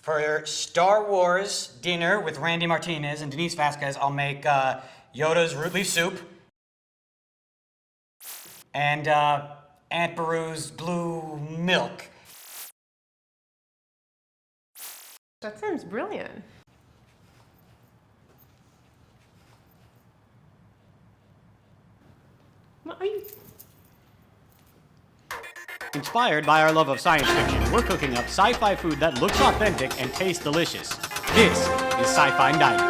For Star Wars dinner with Randy Martinez and Denise Vasquez, I'll make Yoda's rootleaf soup and Aunt Beru's blue milk. That sounds brilliant. What are you? Inspired by our love of science fiction, we're cooking up sci-fi food that looks authentic and tastes delicious. This is Sci-Fine Dining.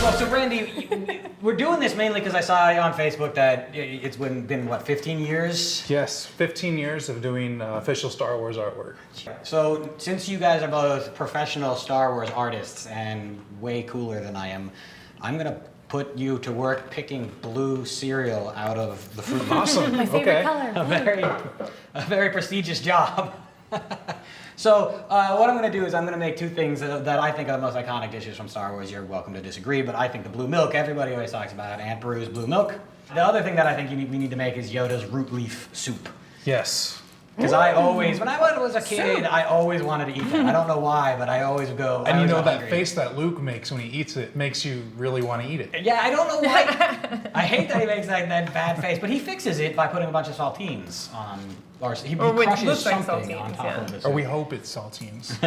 Well, so Randy, we're doing this mainly because I saw on Facebook that it's been what, 15 years? Yes, 15 years of doing official Star Wars artwork. So since you guys are both professional Star Wars artists and way cooler than I am, I'm gonna put you to work picking blue cereal out of the fruit. Awesome. My favorite Okay. color. A very prestigious job. So what I'm going to do is I'm going to make two things that I think are the most iconic dishes from Star Wars. You're welcome to disagree, but I think the blue milk, everybody always talks about Aunt Beru's blue milk. The other thing that I think we need to make is Yoda's root leaf soup. Yes. Because I always, when I was a kid, I always wanted to eat that. I don't know why, but I always go. And you know that hungry. face that Luke makes when he eats it makes you really want to eat it. Yeah, I don't know why. I hate that he makes that bad face, but he fixes it by putting a bunch of saltines on, or he which crushes looks like something saltines, on top yeah. of it. Or we hope it's saltines.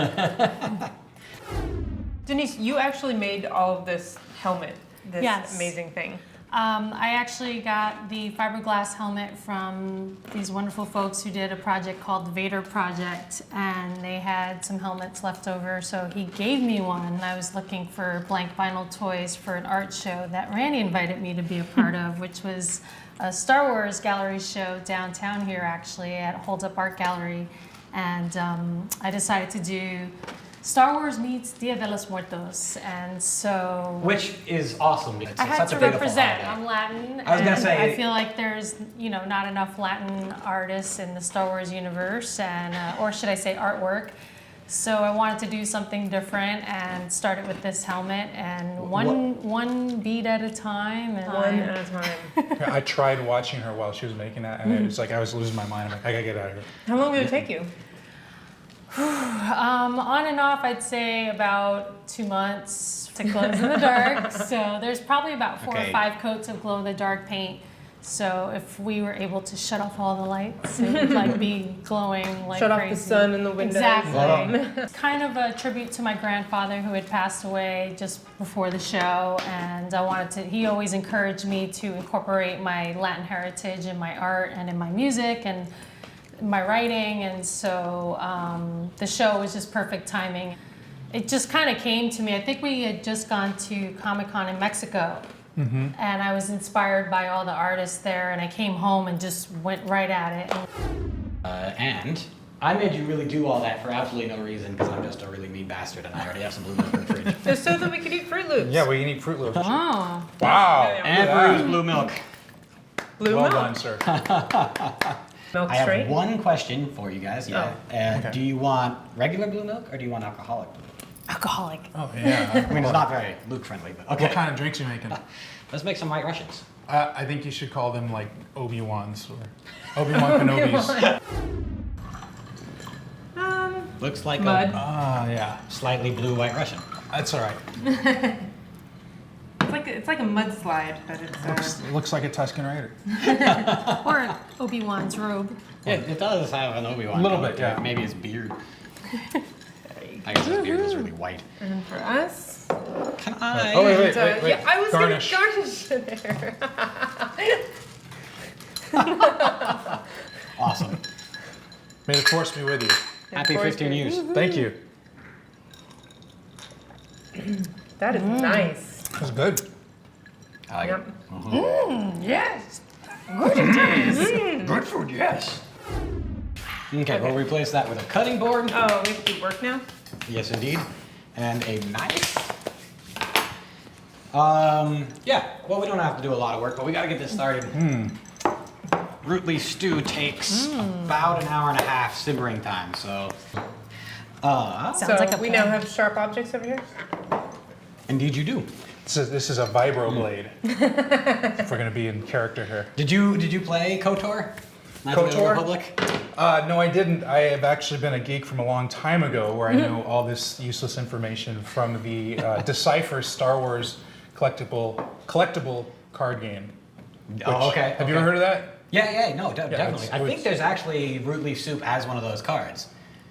Denise, you actually made all of this helmet, this Yes. amazing thing. I actually got the fiberglass helmet from these wonderful folks who did a project called the Vader Project, and they had some helmets left over, so he gave me one. I was looking for blank vinyl toys for an art show that Randy invited me to be a part of, which was a Star Wars gallery show downtown here, actually, at Hold Up Art Gallery. And I decided to do Star Wars meets Dia de los Muertos, and so Which is awesome. It's I had such to a beautiful represent. holiday. I'm Latin, I was gonna and say- I feel like there's not enough Latin artists in the Star Wars universe, and or should I say artwork. So I wanted to do something different and started with this helmet, and one beat at a time. And One at a time. I tried watching her while she was making that, and it was like I was losing my mind. I'm like, I gotta get out of here. How long did it take you? On and off, I'd say about 2 months to glows in the dark. So there's probably about 4 Okay. or 5 coats of glow in the dark paint. So if we were able to shut off all the lights, it would like be glowing like Shut crazy. off the sun and the windows. Exactly. It's kind of a tribute to my grandfather who had passed away just before the show, and I wanted to. He always encouraged me to incorporate my Latin heritage in my art and in my music and my writing, and so the show was just perfect timing. It just kind of came to me. I think we had just gone to Comic-Con in Mexico, and I was inspired by all the artists there, and I came home and just went right at it. And I made you really do all that for absolutely no reason because I'm just a really mean bastard and I already have some blue milk in the fridge. Just so that we could eat Fruit Loops. Yeah, well, you need Fruit Loops. Oh, Wow. Aunt Beru's blue milk. Blue Well milk. done, sir. Milk I straight. have one question for you guys. Yeah. Okay. Do you want regular blue milk or do you want alcoholic blue milk? alcoholic. Oh, yeah. I mean, it's not very Luke friendly, but okay. What kind of drinks are you making? Let's make some White Russians. I think you should call them like Obi-Wans or Obi-Wan Kenobis. Looks like Mud. Ah, yeah. a slightly blue White Russian. That's all right. It's like a mudslide, but it's Looks like a Tusken Raider. Or an Obi-Wan's robe. Yeah, it does have an Obi-Wan. A little color bit, to it. yeah. Maybe his beard. I guess his beard is really white. and for us. Can I? Oh, wait. Yeah, I was Garnish. gonna garnish there. Awesome. May the force be with you. Happy course 15 it years. Thank you. That is nice. That's good. I like Yep. it. Yes. Good food, yes. Okay, we'll replace that with a cutting board. Oh, we have to do work now? Yes, indeed. And a knife. Yeah, well, we don't have to do a lot of work, but we gotta get this started. Root leaf stew takes about an hour and a half simmering time, so. Sounds So like a we plan. now have sharp objects over here? Indeed you do. This is a vibro blade. If we're gonna be in character here. Did you play KOTOR? Knights of the Old KOTOR? Republic? No, I didn't. I have actually been a geek from a long time ago where I know all this useless information from the Decipher Star Wars collectible card game. Oh, okay. Have you ever heard of that? Yeah, no, definitely. it's- I think there's actually Rootleaf Soup as one of those cards.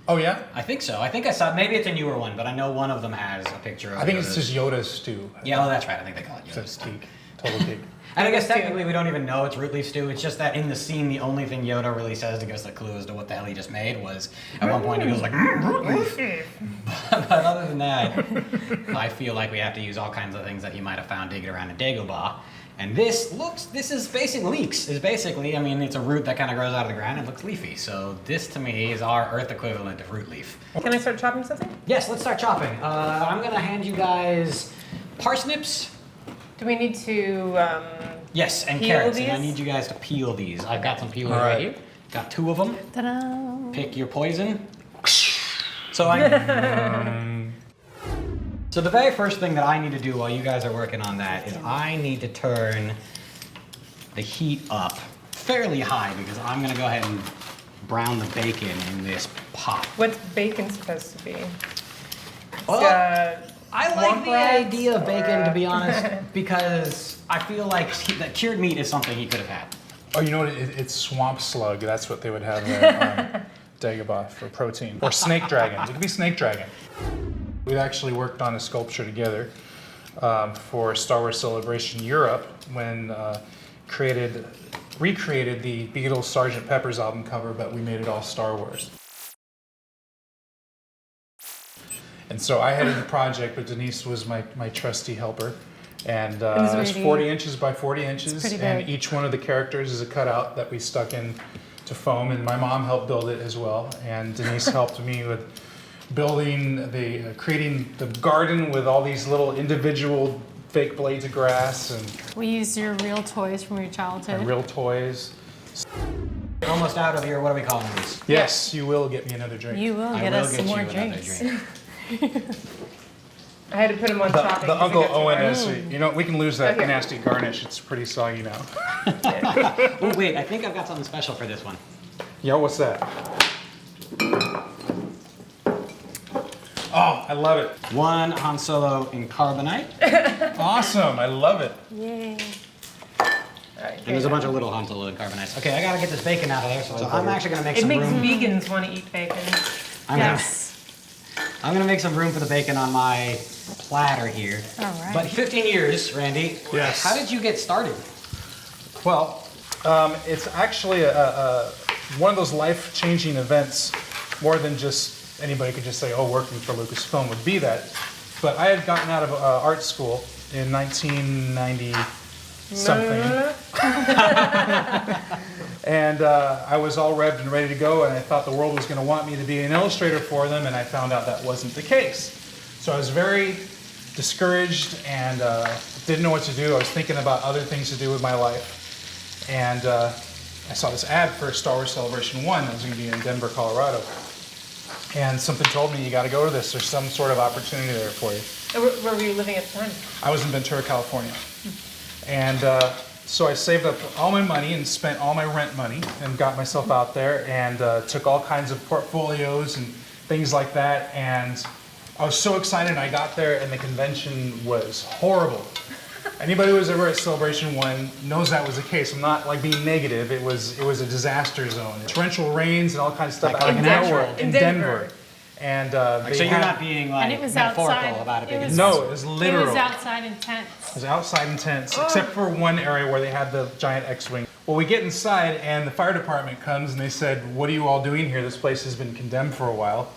Oh, yeah? I think so. I think I saw, maybe it's a newer one, but I know one of them has a picture of I think it's Yoda's. just Yoda's stew. Yeah, oh, that's right. I think they call it So Yoda's. it's geek. Total geek. And I guess technically we don't even know it's root leaf stew. It's just that in the scene, the only thing Yoda really says to give us the clue as to what the hell he just made was at one point he goes like, root leaf. But other than that, I feel like we have to use all kinds of things that he might have found digging around in Dagobah. And this is basically leeks. Is basically, I mean, it's a root that kind of grows out of the ground and looks leafy. So this to me is our Earth equivalent of root leaf. Can I start chopping something? Yes, let's start chopping. I'm gonna hand you guys parsnips. Do we need to? Yes, and Peel carrots. And I these? need you guys to peel these. I've got some peelers All right right. here. Got 2 of them. Ta-da! Pick your poison. So So the very first thing that I need to do while you guys are working on that is I need to turn the heat up fairly high because I'm gonna go ahead and brown the bacon in this pot. What's bacon supposed to be? Well, I like swamp the rats idea of bacon, to be or- honest, because I feel like that cured meat is something he could have had. Oh, you know what? It's swamp slug. That's what they would have there on Dagobah for protein. Or snake dragon. It could be snake dragon. We've actually worked on a sculpture together for Star Wars Celebration Europe when recreated the Beatles Sgt. Pepper's album cover, but we made it all Star Wars. And so I headed the project, but Denise was my trusty helper. And was it was really- 40 inches by 40 inches, pretty and big. each one of the characters is a cutout that we stuck in to foam, and my mom helped build it as well, and Denise helped me with creating the garden with all these little individual fake blades of grass and We used your real toys from your childhood. real toys. Almost out of your, what are we calling these? Yes, you will get me another drink. You will I get will us get some you more another drinks. drink. I had to put them on chopping. The 'cause it Uncle got too Owen hard. is, you know, we can lose that Okay. nasty garnish. It's pretty soggy now. Oh wait, I think I've got something special for this one. Yeah, what's that? Oh, I love it. 1 Han Solo in carbonite, Awesome, I love it. Yay. All right, and there's a bunch of little Han Solo in carbonites. Okay, I gotta get this bacon out of there, so I'm actually gonna make It some makes room. vegans want to eat bacon. Yes. I'm gonna make some room for the bacon on my platter here. All right. But 15 years, Randy. Yes. How did you get started? Well, it's actually one of those life-changing events, more than just anybody could just say, oh, working for Lucasfilm would be that. But I had gotten out of art school in 1990 something. And I was all revved and ready to go, and I thought the world was going to want me to be an illustrator for them, and I found out that wasn't the case. So I was very discouraged and didn't know what to do. I was thinking about other things to do with my life. And I saw this ad for Star Wars Celebration 1 that was going to be in Denver, Colorado. And something told me, you got to go to this. There's some sort of opportunity there for you. Where were you living at the time? I was in Ventura, California. And so I saved up all my money and spent all my rent money and got myself out there and took all kinds of portfolios and things like that. And I was so excited. I got there and the convention was horrible. Anybody who was ever at Celebration 1 knows that was the case. I'm not like being negative. It was a disaster zone. Torrential rains and all kinds of stuff Like out of in nowhere Denver. in In Denver. Denver. And So they you're had- not being like And it was metaphorical outside. about it It being was- No, it was It literal. was outside in tents. It was outside in tents, except for one area where they had the giant X-Wing. Well, we get inside and the fire department comes and they said, what are you all doing here? This place has been condemned for a while.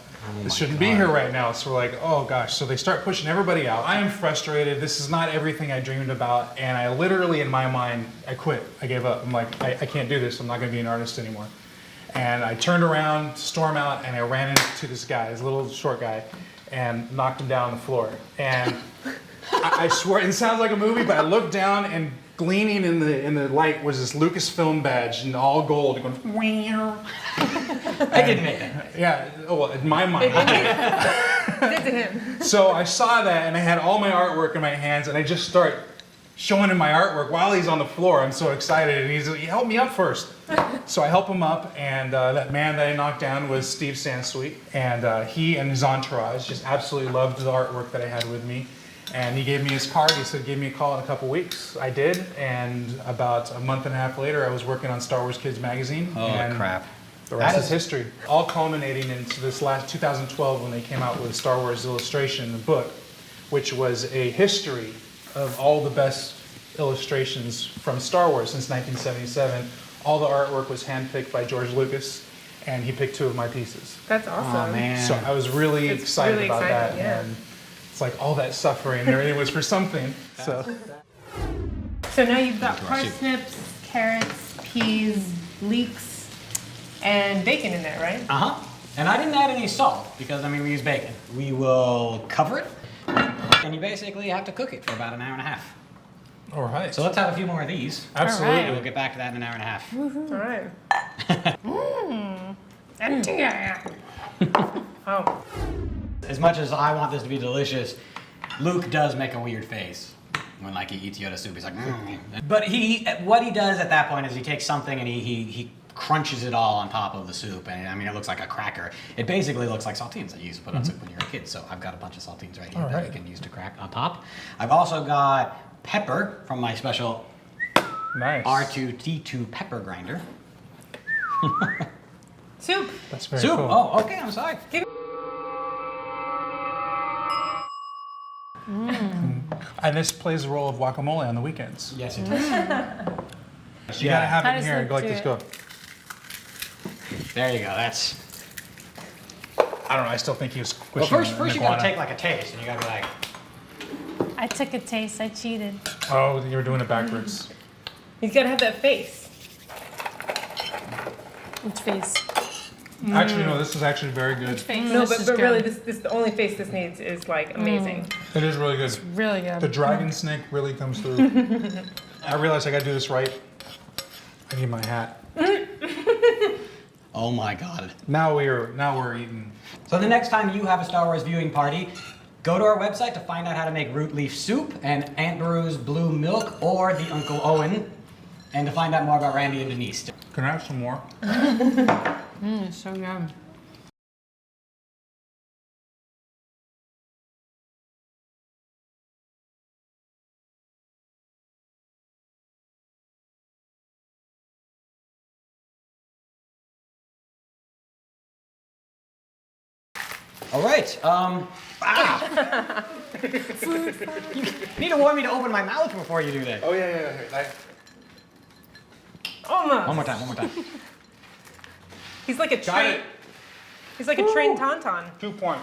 This shouldn't be here right now. So we're like, oh gosh. So they start pushing everybody out. I am frustrated. This is not everything I dreamed about. And I literally, in my mind, I quit. I gave up. I'm like, I can't do this. I'm not going to be an artist anymore. And I turned around, stormed out, and I ran into this guy, this little short guy, and knocked him down on the floor. And I swear, it sounds like a movie, but I looked down and gleaming in the light was this Lucasfilm badge in all gold going, wow. I didn't make that. Yeah, oh, well, in my mind. Did to him. So I saw that and I had all my artwork in my hands and I just start showing him my artwork while he's on the floor. I'm so excited, and he's like, help me up first. So I help him up, and that man that I knocked down was Steve Sansweet, and he and his entourage just absolutely loved the artwork that I had with me. And he gave me his card. He said, give me a call in a couple weeks. I did, and about a month and a half later, I was working on Star Wars Kids magazine. Oh, and crap. The rest That is history. All culminating into this last 2012 when they came out with Star Wars Illustration, the book, which was a history of all the best illustrations from Star Wars since 1977. All the artwork was handpicked by George Lucas, and he picked 2 of my pieces. That's awesome. Oh, man. So I was really It's excited really about exciting, that. yeah. And it's like all that suffering and everything was for something. So So now you've got Into our soup. parsnips, carrots, peas, leeks, and bacon in there, right? Uh-huh. And I didn't add any salt because, I mean, we use bacon. We will cover it, and you basically have to cook it for about an hour and a half. all right. So let's have a few more of these. Absolutely. And we'll get back to that in an hour and a half. All right. Empty. Oh. As much as I want this to be delicious, Luke does make a weird face when like he eats Yoda soup. He's like, But what he does at that point is he takes something and he crunches it all on top of the soup, and I mean it looks like a cracker. It basically looks like saltines that you used to put on soup when you were a kid. So I've got a bunch of saltines right here that you can use to crack on top. I've also got pepper from my special Nice. R2D2 pepper grinder. Soup. That's very Soup. cool. Oh, okay. I'm sorry. And this plays the role of guacamole on the weekends. Yes, it does. You gotta have How it in does here it and go like do this. it? Go. There you go. That's. I don't know. I still think he was squishing. Well, an first you gotta iguana. take like a taste, and you gotta be like, I took a taste. I cheated. Oh, you were doing it backwards. He's got to have that face. Which face? Actually, no. This is actually very good. No, This is but really, good. this the only face this needs is like amazing. It is really good. Really good. The dragon snake really comes through. I realized I gotta do this right. I need my hat. oh my god. Now we're eating. So the next time you have a Star Wars viewing party, go to our website to find out how to make root leaf soup and Aunt Beru's blue milk or the Uncle Owen, and to find out more about Randy and Denise. Can I have some more? It's so good. All right. You need to warn me to open my mouth before you do that. Oh yeah. Almost. One more time. He's like a Got train. it. He's like a trained tauntaun. 2 points.